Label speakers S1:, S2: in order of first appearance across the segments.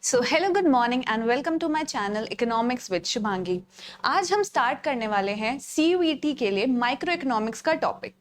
S1: So hello good morning and welcome to my channel economics with Shubhangi. आज हम start करने वाले हैं सीयूईटी के लिए माइक्रो इकोनॉमिक्स का टॉपिक।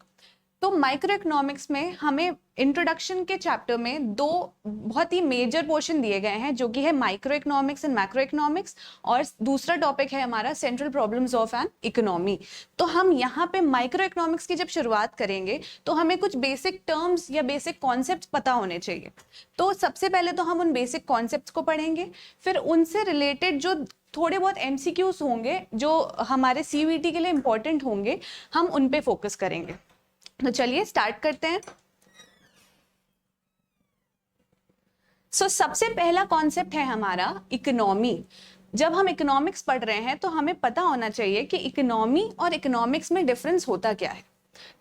S1: तो माइक्रो इकोनॉमिक्स में हमें इंट्रोडक्शन के चैप्टर में दो बहुत ही मेजर पोर्शन दिए गए हैं, जो कि है micro economics and macro economics, और दूसरा टॉपिक है हमारा central problems of an economy. तो हम यहाँ पे माइक्रो इकोनॉमिक्स की जब शुरुआत करेंगे तो हमें कुछ बेसिक टर्म्स या बेसिक कॉन्सेप्ट्स पता होने चाहिए। तो सबसे पहले तो हम उन बेसिक कॉन्सेप्ट्स को पढ़ेंगे, फिर उनसे रिलेटेड जो थोड़े बहुत एमसीक्यूज होंगे जो हमारे सीयूईटी के लिए इंपॉर्टेंट होंगे, हम उन पे फोकस करेंगे। तो चलिए स्टार्ट करते हैं। सबसे पहला कॉन्सेप्ट है हमारा इकोनॉमी। जब हम इकोनॉमिक्स पढ़ रहे हैं तो हमें पता होना चाहिए कि इकोनॉमी और इकोनॉमिक्स में डिफरेंस होता क्या है।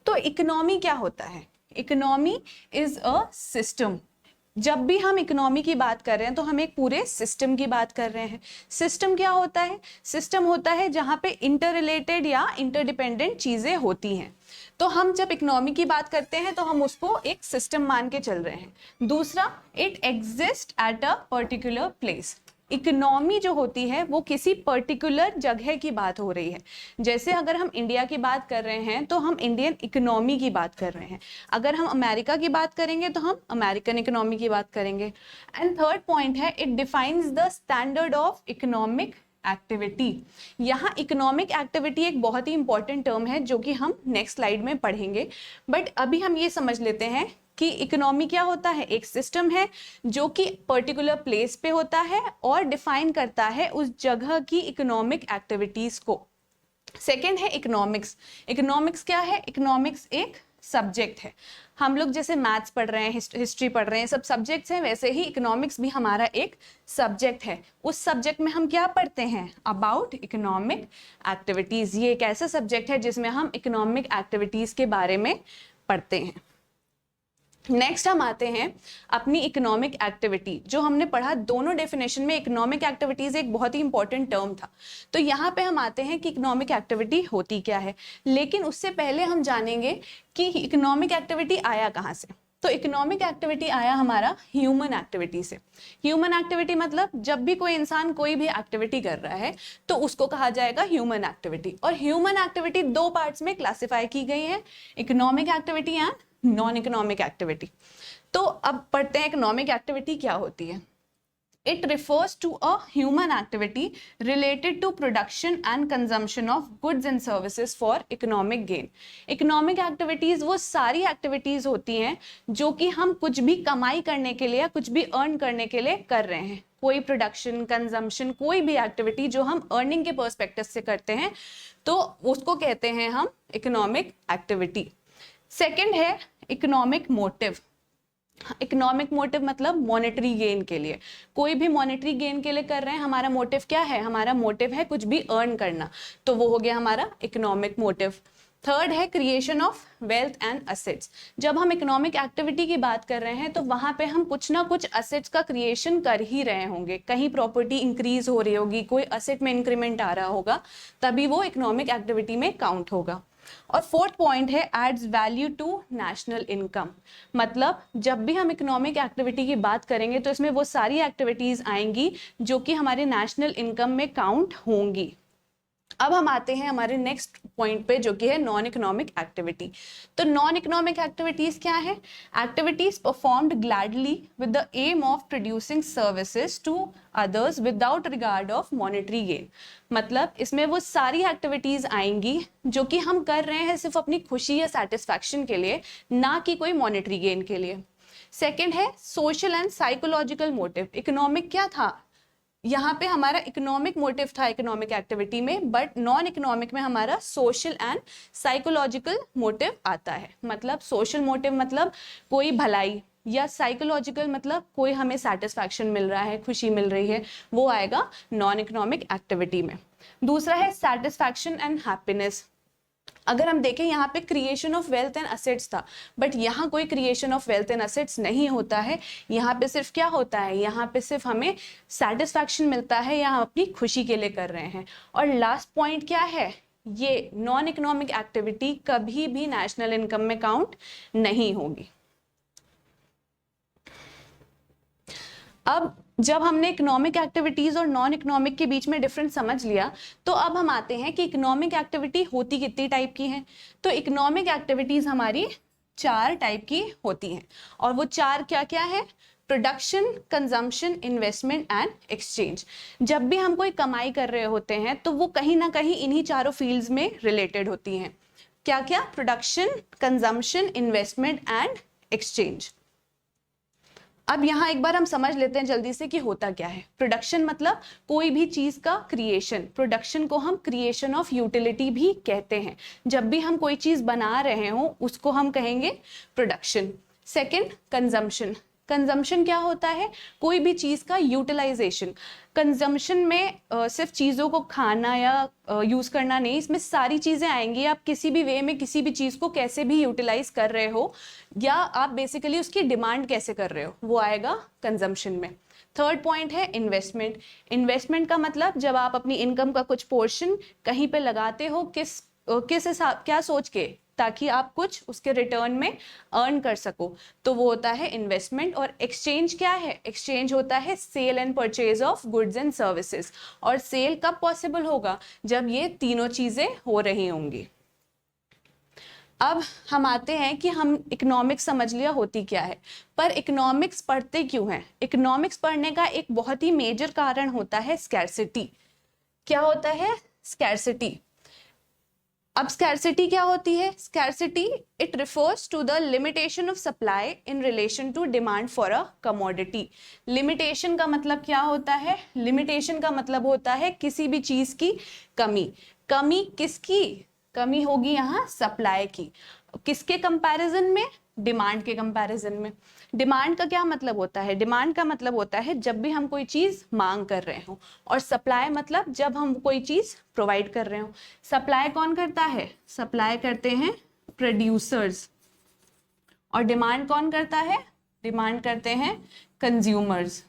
S1: तो इकोनॉमी क्या होता है? Economy is a system. जब भी हम इकोनॉमी की बात कर रहे हैं तो हम एक पूरे सिस्टम की बात कर रहे हैं। सिस्टम क्या होता है? सिस्टम होता है जहां पे इंटर रिलेटेड या इंटरडिपेंडेंट चीजें होती हैं। तो हम जब इकोनॉमी की बात करते हैं तो हम उसको एक सिस्टम मान के चल रहे हैं। दूसरा, it exist at a particular place. Economy जो होती है वो किसी पर्टिकुलर जगह की बात हो रही है। जैसे अगर हम इंडिया की बात कर रहे हैं तो हम इंडियन इकोनॉमी की बात कर रहे हैं। अगर हम अमेरिका की बात करेंगे तो हम अमेरिकन इकोनॉमी की बात करेंगे। एंड थर्ड पॉइंट है, it defines the standard of economic activity. यहाँ इकोनॉमिक एक्टिविटी एक बहुत ही इंपॉर्टेंट टर्म है जो कि हम नेक्स्ट स्लाइड में पढ़ेंगे। बट अभी हम ये समझ लेते हैं कि इकोनॉमी क्या होता है। एक सिस्टम है जो कि पर्टिकुलर प्लेस पे होता है और डिफाइन करता है उस जगह की इकोनॉमिक एक्टिविटीज को। सेकेंड है इकोनॉमिक्स। इकोनॉमिक्स क्या है? इकोनॉमिक्स एक सब्जेक्ट है। हम लोग जैसे मैथ्स पढ़ रहे हैं, हिस्ट्री पढ़ रहे हैं, सब सब्जेक्ट्स हैं, वैसे ही इकोनॉमिक्स भी हमारा एक सब्जेक्ट है। उस सब्जेक्ट में हम क्या पढ़ते हैं? About economic activities. ये एक ऐसा सब्जेक्ट है जिसमें हम इकोनॉमिक एक्टिविटीज के बारे में पढ़ते हैं। नेक्स्ट हम आते हैं अपनी इकोनॉमिक एक्टिविटी। जो हमने पढ़ा दोनों डेफिनेशन में इकोनॉमिक एक्टिविटीज एक बहुत ही इंपॉर्टेंट टर्म था। तो यहाँ पे हम आते हैं कि इकोनॉमिक एक्टिविटी होती क्या है। लेकिन उससे पहले हम जानेंगे कि इकोनॉमिक एक्टिविटी आया कहाँ से। तो इकोनॉमिक एक्टिविटी आया हमारा ह्यूमन एक्टिविटी से। ह्यूमन एक्टिविटी मतलब जब भी कोई इंसान कोई भी एक्टिविटी कर रहा है तो उसको कहा जाएगा ह्यूमन एक्टिविटी। और ह्यूमन एक्टिविटी दो पार्ट्स में क्लासिफाई की गई है, economic activity and non economic activity. तो अब पढ़ते हैं इकोनॉमिक एक्टिविटी क्या होती है। It refers to a human activity related to production and consumption of goods and services for economic gain. Economic activities वो सारी activities होती हैं जो कि हम कुछ भी कमाई करने के लिए या कुछ भी earn करने के लिए कर रहे हैं। कोई प्रोडक्शन, कंजम्पशन, कोई भी एक्टिविटी जो हम अर्निंग के पर्सपेक्टिव से करते हैं तो उसको कहते हैं हम इकोनॉमिक एक्टिविटी। सेकेंड है इकोनॉमिक मोटिव। इकोनॉमिक मोटिव मतलब मॉनेटरी गेन के लिए। कोई भी मॉनेटरी गेन के लिए कर रहे हैं, हमारा मोटिव क्या है? हमारा मोटिव है कुछ भी अर्न करना, तो वो हो गया हमारा इकोनॉमिक मोटिव। थर्ड है creation of wealth and assets. जब हम इकोनॉमिक एक्टिविटी की बात कर रहे हैं तो वहां पे हम कुछ ना कुछ असेट्स का क्रिएशन कर ही रहे होंगे। कहीं प्रॉपर्टी इंक्रीज हो रही होगी, कोई असेट में इंक्रीमेंट आ रहा होगा, तभी वो इकोनॉमिक एक्टिविटी में काउंट होगा। और फोर्थ पॉइंट है adds value to national income. मतलब जब भी हम इकोनॉमिक एक्टिविटी की बात करेंगे तो इसमें वो सारी एक्टिविटीज आएंगी जो कि हमारे नेशनल इनकम में काउंट होंगी। अब हम आते हैं हमारे नेक्स्ट पॉइंट पे जो कि है नॉन इकोनॉमिक एक्टिविटी। तो नॉन इकोनॉमिक एक्टिविटीज क्या है? Activities performed gladly with the aim of producing services to others without regard of monetary gain. मतलब इसमें वो सारी एक्टिविटीज आएंगी जो कि हम कर रहे हैं सिर्फ अपनी खुशी या सेटिस्फैक्शन के लिए, ना कि कोई मॉनेटरी गेन के लिए। सेकेंड है social and psychological motive. Economic क्या था? यहाँ पे हमारा इकोनॉमिक मोटिव था इकोनॉमिक एक्टिविटी में, बट नॉन इकोनॉमिक में हमारा सोशल एंड साइकोलॉजिकल मोटिव आता है। मतलब सोशल मोटिव मतलब कोई भलाई, या साइकोलॉजिकल मतलब कोई हमें सेटिस्फैक्शन मिल रहा है, खुशी मिल रही है, वो आएगा नॉन इकोनॉमिक एक्टिविटी में। दूसरा है सेटिस्फैक्शन एंड हैप्पीनेस। अगर हम देखें यहाँ पे creation of wealth and assets था, बट यहाँ कोई creation of wealth and assets नहीं होता है। यहाँ पे सिर्फ क्या होता है? यहाँ पे सिर्फ हमें सेटिस्फैक्शन मिलता है या हम अपनी खुशी के लिए कर रहे हैं। और लास्ट पॉइंट क्या है? ये नॉन इकोनॉमिक एक्टिविटी कभी भी नेशनल इनकम में काउंट नहीं होगी। अब जब हमने इकोनॉमिक एक्टिविटीज और नॉन इकोनॉमिक के बीच में डिफरेंस समझ लिया, तो अब हम आते हैं कि इकोनॉमिक एक्टिविटी होती कितनी टाइप की है। तो इकोनॉमिक एक्टिविटीज हमारी 4 टाइप की होती हैं, और वो 4 क्या क्या है? Production, consumption, investment and exchange. जब भी हम कोई कमाई कर रहे होते हैं तो वो कहीं ना कहीं इन्हीं चारों फील्ड्स में रिलेटेड होती हैं। क्या क्या? Production, consumption, investment and exchange. अब यहाँ एक बार हम समझ लेते हैं जल्दी से कि होता क्या है। प्रोडक्शन मतलब कोई भी चीज का क्रिएशन। प्रोडक्शन को हम क्रिएशन ऑफ यूटिलिटी भी कहते हैं। जब भी हम कोई चीज बना रहे हो उसको हम कहेंगे प्रोडक्शन। Second, consumption. कंजम्पशन क्या होता है? कोई भी चीज का यूटिलाइजेशन। कंजम्पशन में सिर्फ चीजों को खाना या यूज करना नहीं, इसमें सारी चीजें आएंगी। आप किसी भी वे में किसी भी चीज को कैसे भी यूटिलाइज कर रहे हो, या आप बेसिकली उसकी डिमांड कैसे कर रहे हो, वो आएगा कंजम्पशन में। थर्ड पॉइंट है इन्वेस्टमेंट। इन्वेस्टमेंट का मतलब जब आप अपनी इनकम का कुछ पोर्शन कहीं पे लगाते हो, किस हिसाब, क्या सोच के, ताकि आप कुछ उसके रिटर्न में अर्न कर सको, तो वो होता है इन्वेस्टमेंट। और एक्सचेंज क्या है? एक्सचेंज होता है sale and purchase of goods and services. और सेल कब पॉसिबल होगा? जब ये तीनों चीजें हो रही होंगी। अब हम आते हैं कि हम इकोनॉमिक्स समझ लिया होती क्या है, पर इकोनॉमिक्स पढ़ते क्यों हैं? इकोनॉमिक्स पढ़ने का एक बहुत ही मेजर कारण होता है स्कैर्सिटी। क्या होता है? स्कैर्सिटी। अब स्कैर्सिटी क्या होती है? Scarcity it refers to the limitation of supply in relation to demand for a commodity. Limitation का मतलब क्या होता है? लिमिटेशन का मतलब होता है किसी भी चीज की कमी। कमी किसकी? कमी होगी यहाँ सप्लाई की। किसके कंपैरिजन में? डिमांड के कंपैरिजन में। डिमांड का क्या मतलब होता है? डिमांड का मतलब होता है जब भी हम कोई चीज मांग कर रहे हो, और सप्लाई मतलब जब हम कोई चीज प्रोवाइड कर रहे हो। सप्लाई कौन करता है? सप्लाई करते हैं प्रोड्यूसर्स। और डिमांड कौन करता है? डिमांड करते हैं कंज्यूमर्स।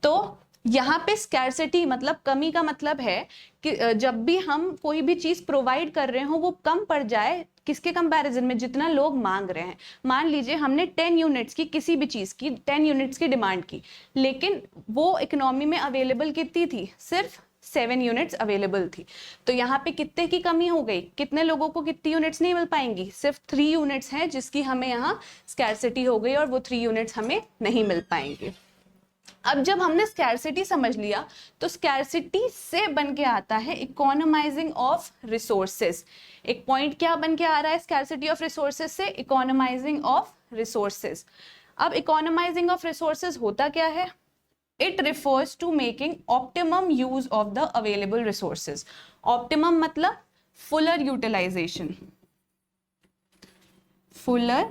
S1: तो यहाँ पे स्कैर्सिटी मतलब कमी का मतलब है कि जब भी हम कोई भी चीज प्रोवाइड कर रहे हो वो कम पड़ जाए, किसके कंपैरिजन में? जितना लोग मांग रहे हैं। मान लीजिए हमने 10 यूनिट्स की, किसी भी चीज की 10 यूनिट्स की डिमांड की, लेकिन वो इकोनॉमी में अवेलेबल कितनी थी? सिर्फ 7 यूनिट्स अवेलेबल थी। तो यहाँ पे कितने की कमी हो गई? कितने लोगों को कितनी यूनिट्स नहीं मिल पाएंगी? सिर्फ 3 यूनिट्स हैं जिसकी हमें यहाँ स्कैर्सिटी हो गई, और वो 3 यूनिट्स हमें नहीं मिल पाएंगे। अब जब हमने स्कैर्सिटी समझ लिया, तो स्कैर्सिटी से बन के आता है इकोनोमाइजिंग ऑफ रिसोर्सेज। एक पॉइंट क्या बन के आ रहा है स्कैर्सिटी ऑफ रिसोर्सेज से? Economising of resources. अब इकोनोमाइजिंग ऑफ रिसोर्सेज होता क्या है? It refers to making optimum use of the available resources. Optimum मतलब fuller utilisation. Fuller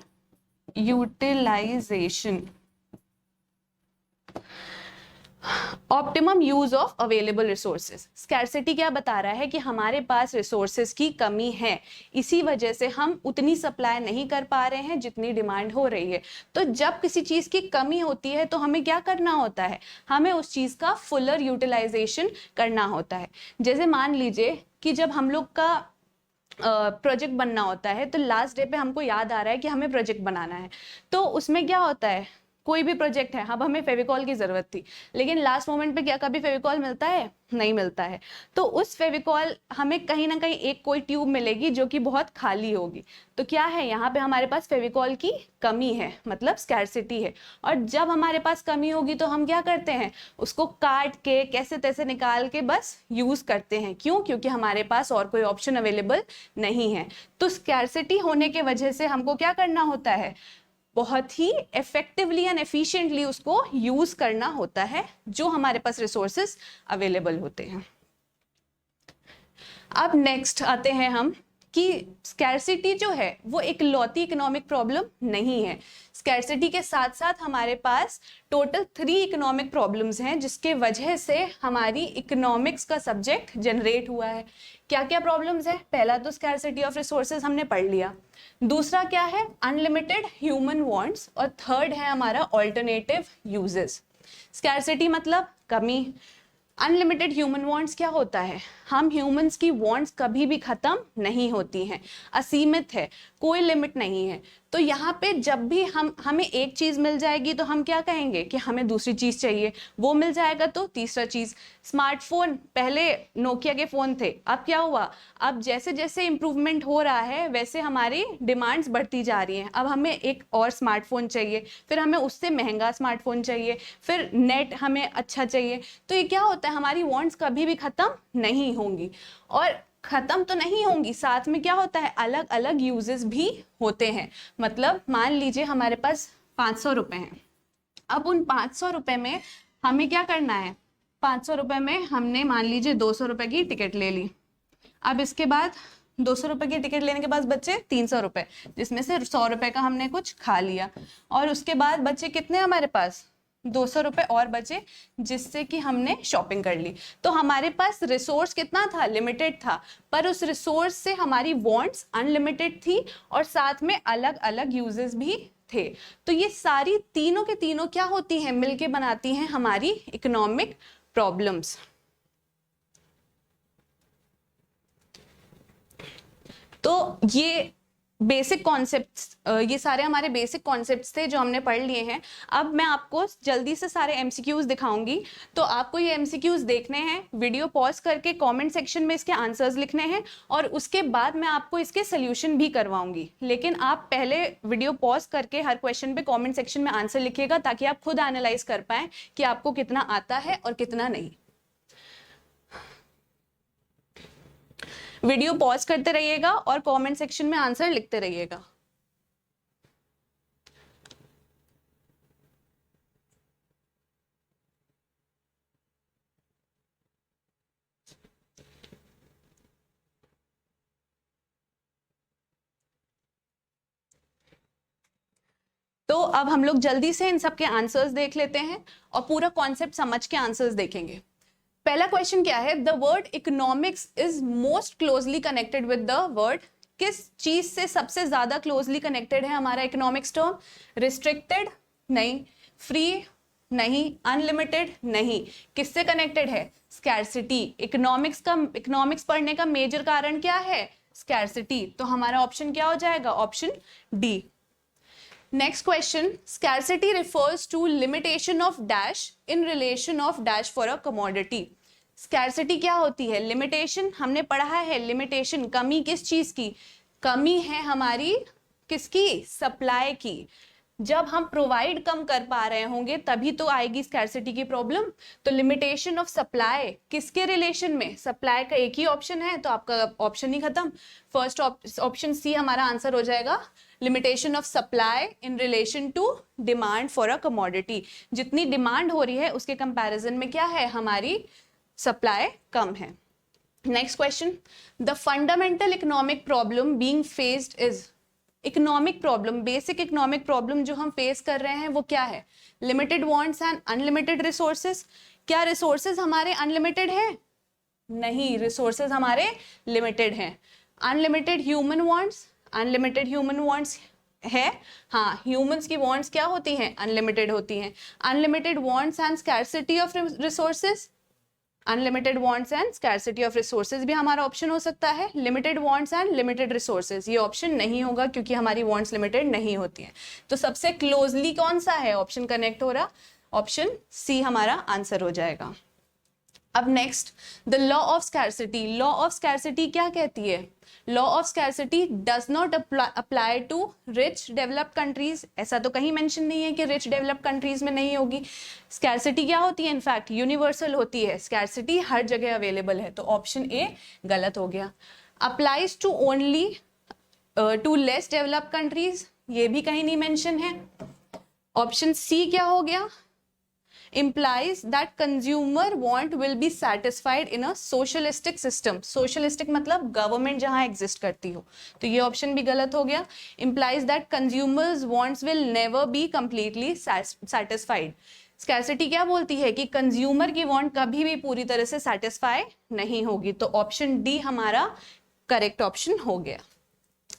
S1: utilisation, optimum use of available resources. Scarcity क्या बता रहा है कि हमारे पास रिसोर्सेज की कमी है, इसी वजह से हम उतनी सप्लाई नहीं कर पा रहे हैं जितनी डिमांड हो रही है। तो जब किसी चीज की कमी होती है तो हमें क्या करना होता है? हमें उस चीज का फुलर यूटिलाइजेशन करना होता है। जैसे मान लीजिए कि जब हम लोग का प्रोजेक्ट बनना होता है, तो लास्ट डे पे हमको याद आ रहा है कि हमें प्रोजेक्ट बनाना है, तो उसमें क्या होता है? कोई भी प्रोजेक्ट है, अब हमें फेविकॉल की जरूरत थी, लेकिन लास्ट मोमेंट पे क्या कभी फेविकॉल मिलता है? नहीं मिलता है। तो उस फेविकॉल हमें कहीं ना कहीं एक कोई ट्यूब मिलेगी जो कि बहुत खाली होगी। तो क्या है? यहाँ पे हमारे पास फेविकॉल की कमी है, मतलब स्कैर्सिटी है। और जब हमारे पास कमी होगी तो हम क्या करते हैं? उसको काट के कैसे तैसे निकाल के बस यूज करते हैं। क्यों? क्योंकि हमारे पास और कोई ऑप्शन अवेलेबल नहीं है। तो स्कैर्सिटी होने के वजह से हमको क्या करना होता है? बहुत ही इफेक्टिवली एंड एफिशिएंटली उसको यूज करना होता है जो हमारे पास रिसोर्सेज अवेलेबल होते हैं। अब नेक्स्ट आते हैं हम कि स्कैर्सिटी जो है वो एक लौती इकोनॉमिक प्रॉब्लम नहीं है। स्कैर्सिटी के साथ साथ हमारे पास टोटल 3 इकोनॉमिक प्रॉब्लम्स हैं जिसके वजह से हमारी इकोनॉमिक्स का सब्जेक्ट जनरेट हुआ है। क्या क्या प्रॉब्लम्स है? पहला तो स्कैर्सिटी ऑफ रिसोर्सेज हमने पढ़ लिया। दूसरा क्या है? Unlimited human wants. और थर्ड है हमारा ऑल्टरनेटिव यूजेस। स्कैर्सिटी मतलब कमी। अनलिमिटेड ह्यूमन वांट्स क्या होता है? हम ह्यूमंस की वांट्स कभी भी खत्म नहीं होती हैं, असीमित है, कोई लिमिट नहीं है। तो यहाँ पे जब भी हमें एक चीज मिल जाएगी तो हम क्या कहेंगे कि हमें दूसरी चीज चाहिए, वो मिल जाएगा तो तीसरा चीज। स्मार्टफोन, पहले नोकिया के फोन थे, अब क्या हुआ, अब जैसे जैसे इंप्रूवमेंट हो रहा है वैसे हमारी डिमांड्स बढ़ती जा रही हैं। अब हमें एक और स्मार्टफोन चाहिए, फिर हमें उससे महंगा स्मार्टफोन चाहिए, फिर नेट हमें अच्छा चाहिए। तो ये क्या होता है, हमारी वांट्स कभी भी खत्म नहीं होंगी, और खत्म तो नहीं होंगी, साथ में क्या होता है, अलग अलग यूजेस भी होते हैं। मतलब मान लीजिए हमारे पास 500 रुपए हैं, अब उन 500 रुपए में हमें क्या करना है, 500 रुपए में हमने मान लीजिए 200 रुपए की टिकट ले ली। अब इसके बाद 200 रुपए की टिकट लेने के बाद बचे 300 रुपए, जिसमें से 100 रुपए का हमने कुछ खा लिया, और उसके बाद बचे कितने हमारे पास, 200 रुपए और बचे, जिससे कि हमने शॉपिंग कर ली। तो हमारे पास रिसोर्स कितना था, लिमिटेड था, पर उस रिसोर्स से हमारी वांट्स अनलिमिटेड थी, और साथ में अलग अलग यूजेस भी थे। तो ये सारी तीनों के तीनों क्या होती हैं, मिलके बनाती हैं हमारी इकोनॉमिक प्रॉब्लम्स। तो ये बेसिक कॉन्सेप्ट्स, ये सारे हमारे बेसिक कॉन्सेप्ट्स थे जो हमने पढ़ लिए हैं। अब मैं आपको जल्दी से सारे एमसीक्यूज दिखाऊंगी, तो आपको ये एमसीक्यूज देखने हैं, वीडियो पॉज करके कमेंट सेक्शन में इसके आंसर्स लिखने हैं, और उसके बाद मैं आपको इसके सोल्यूशन भी करवाऊंगी। लेकिन आप पहले वीडियो पॉज करके हर क्वेश्चन पे कमेंट सेक्शन में आंसर लिखिएगा, ताकि आप खुद एनालाइज कर पाएं कि आपको कितना आता है और कितना नहीं। वीडियो पॉज करते रहिएगा और कमेंट सेक्शन में आंसर लिखते रहिएगा। तो अब हम लोग जल्दी से इन सब के आंसर्स देख लेते हैं और पूरा कॉन्सेप्ट समझ के आंसर्स देखेंगे। पहला क्वेश्चन क्या है, the word economics is most closely connected with the word, किस चीज से सबसे ज्यादा क्लोजली कनेक्टेड है हमारा इकोनॉमिक्स टर्म, रिस्ट्रिक्टेड नहीं, फ्री नहीं, अनलिमिटेड नहीं, किससे कनेक्टेड है, स्कैर्सिटी। इकोनॉमिक्स पढ़ने का मेजर कारण क्या है, स्कैर्सिटी। तो हमारा ऑप्शन क्या हो जाएगा, option D. Next question, scarcity refers to limitation of dash in relation of dash for a commodity. Scarcity क्या होती है, limitation, हमने पढ़ा है limitation, कमी किस चीज की, कमी है हमारी किसकी, सप्लाई की। जब हम प्रोवाइड कम कर पा रहे होंगे तभी तो आएगी स्कैर्सिटी की प्रॉब्लम। तो लिमिटेशन ऑफ सप्लाई किसके रिलेशन में, सप्लाई का एक ही ऑप्शन है, तो आपका ऑप्शन ही खत्म। फर्स्ट ऑप्शन सी हमारा आंसर हो जाएगा, limitation of supply in relation to demand for a commodity. जितनी डिमांड हो रही है उसके कंपैरिजन में क्या है, हमारी सप्लाई कम है। Next question, the fundamental economic problem being faced is, economic problem, basic economic problem जो हम फेस कर रहे हैं वो क्या है, limited wants and unlimited resources. क्या रिसोर्सेज हमारे अनलिमिटेड है, नहीं, रिसोर्सेज हमारे लिमिटेड हैं। Unlimited human wants, unlimited human wants है, हाँ, ह्यूमंस की वांट्स क्या होती हैं, अनलिमिटेड होती हैं। Unlimited wants and scarcity of resources, unlimited wants and scarcity of resources भी हमारा ऑप्शन हो सकता है। Limited wants and limited resources ये ऑप्शन नहीं होगा, क्योंकि हमारी वांट्स लिमिटेड नहीं होती हैं। तो सबसे क्लोजली कौन सा है ऑप्शन कनेक्ट हो रहा, ऑप्शन सी हमारा आंसर हो जाएगा। अब next, the law of scarcity. Law of scarcity क्या कहती है, law of scarcity does not apply to rich developed countries. ऐसा तो कहीं मेंशन नहीं है कि रिच डेवलप्ड कंट्रीज में नहीं होगी। स्कैर्सिटी क्या होती है, इनफैक्ट यूनिवर्सल होती है, स्कैर्सिटी हर जगह अवेलेबल है। तो ऑप्शन ए गलत हो गया। Applies to only to less developed countries, ये भी कहीं नहीं मेंशन है। ऑप्शन सी क्या हो गया, implies that consumer want will be satisfied in a socialistic system। socialistic मतलब गवर्नमेंट जहां एग्जिस्ट करती हो, तो ये ऑप्शन भी गलत हो गया। implies that consumers wants will never be completely satisfied। Scarcity क्या बोलती है कि कंज्यूमर की वांट कभी भी पूरी तरह से सेटिस्फाई नहीं होगी। तो ऑप्शन डी हमारा करेक्ट ऑप्शन हो गया।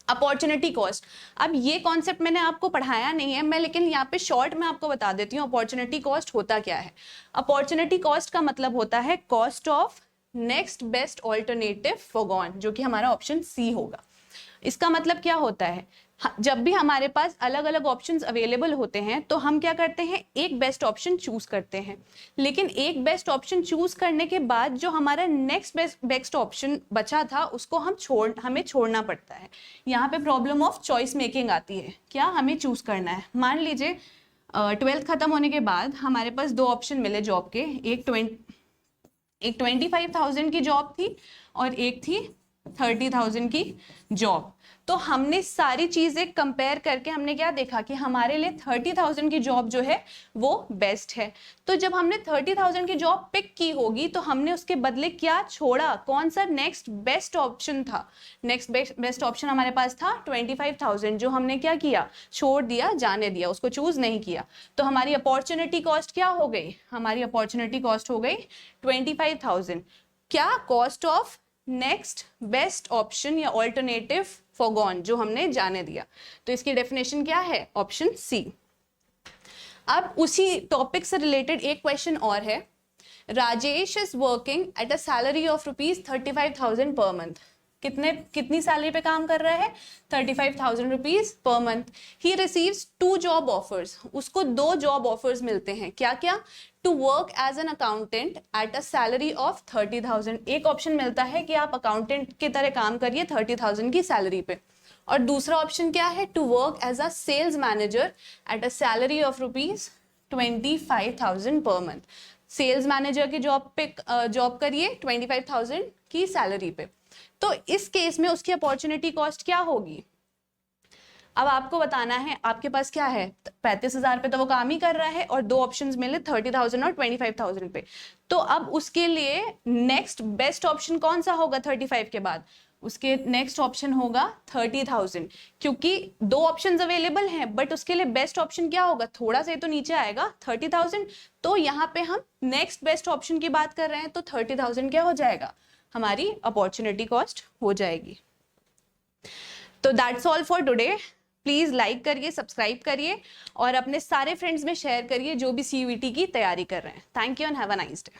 S1: अपॉर्चुनिटी कॉस्ट, अब ये कॉन्सेप्ट मैंने आपको पढ़ाया नहीं है मैं, लेकिन यहाँ पे शॉर्ट में आपको बता देती हूँ अपॉर्चुनिटी कॉस्ट होता क्या है। अपॉर्चुनिटी कॉस्ट का मतलब होता है cost of next best alternative foregone, जो कि हमारा ऑप्शन सी होगा। इसका मतलब क्या होता है, जब भी हमारे पास अलग अलग ऑप्शंस अवेलेबल होते हैं तो हम क्या करते हैं, एक बेस्ट ऑप्शन चूज करते हैं, लेकिन एक बेस्ट ऑप्शन चूज करने के बाद जो हमारा नेक्स्ट बेस्ट ऑप्शन बचा था उसको हमें छोड़ना पड़ता है। यहाँ पे प्रॉब्लम ऑफ चॉइस मेकिंग आती है। क्या हमें चूज करना है, मान लीजिए 12th खत्म होने के बाद हमारे पास दो ऑप्शन मिले जॉब के, एक 25,000 की जॉब थी और एक थी 30,000 की जॉब। तो हमने सारी चीजें कंपेयर करके हमने क्या देखा कि हमारे लिए 30,000 की जॉब जो है वो बेस्ट है। तो जब हमने 30,000 की जॉब पिक की होगी तो हमने उसके बदले क्या छोड़ा, कौन सा नेक्स्ट बेस्ट ऑप्शन था। नेक्स्ट बेस्ट ऑप्शन हमारे पास था 25,000, जो हमने क्या किया, छोड़ दिया, जाने दिया, उसको चूज नहीं किया। तो हमारी अपॉर्चुनिटी कॉस्ट क्या हो गई, हमारी अपॉर्चुनिटी कॉस्ट हो गई 25,000। क्या, cost of next best option या ऑल्टरनेटिव फॉरगॉन, जो हमने जाने दिया। तो इसकी डेफिनेशन क्या है, ऑप्शन सी। अब उसी टॉपिक से रिलेटेड एक क्वेश्चन और है। Rajesh is working at a salary of ₹35,000 per month. कितनी सैलरी पे काम कर रहा है, 35,000 rupees per month. He receives 2 job offers, उसको 2 जॉब ऑफर्स मिलते हैं। क्या क्या, to work as an accountant at a salary of 30,000। एक ऑप्शन मिलता है कि आप अकाउंटेंट की तरह काम करिए 30,000 की सैलरी पे, और दूसरा ऑप्शन क्या है, to work as a sales manager at a salary of ₹25,000 per month. Sales manager की जॉब करिए 25,000 की सैलरी पे। तो इस केस में उसकी अपॉर्चुनिटी कॉस्ट क्या होगी। अब आपको बताना है, आपके पास क्या है, 35,000 पे तो वो काम ही कर रहा है और 2 ऑप्शंस मिले 30,000 और 25,000 पे। तो अब उसके लिए नेक्स्ट बेस्ट ऑप्शन कौन सा होगा 35 के बाद, उसके नेक्स्ट ऑप्शन होगा 30,000, क्योंकि 2 ऑप्शंस अवेलेबल हैं, बट उसके लिए बेस्ट ऑप्शन क्या होगा, थोड़ा सा तो नीचे आएगा 30,000। तो यहाँ पे हम नेक्स्ट बेस्ट ऑप्शन की बात कर रहे हैं, तो 30,000 क्या हो जाएगा, हमारी अपॉर्चुनिटी कॉस्ट हो जाएगी। तो that's all for today. Please like करिए, सब्सक्राइब करिए और अपने सारे फ्रेंड्स में शेयर करिए जो भी CUET की तैयारी कर रहे हैं। Thank you and have a nice day.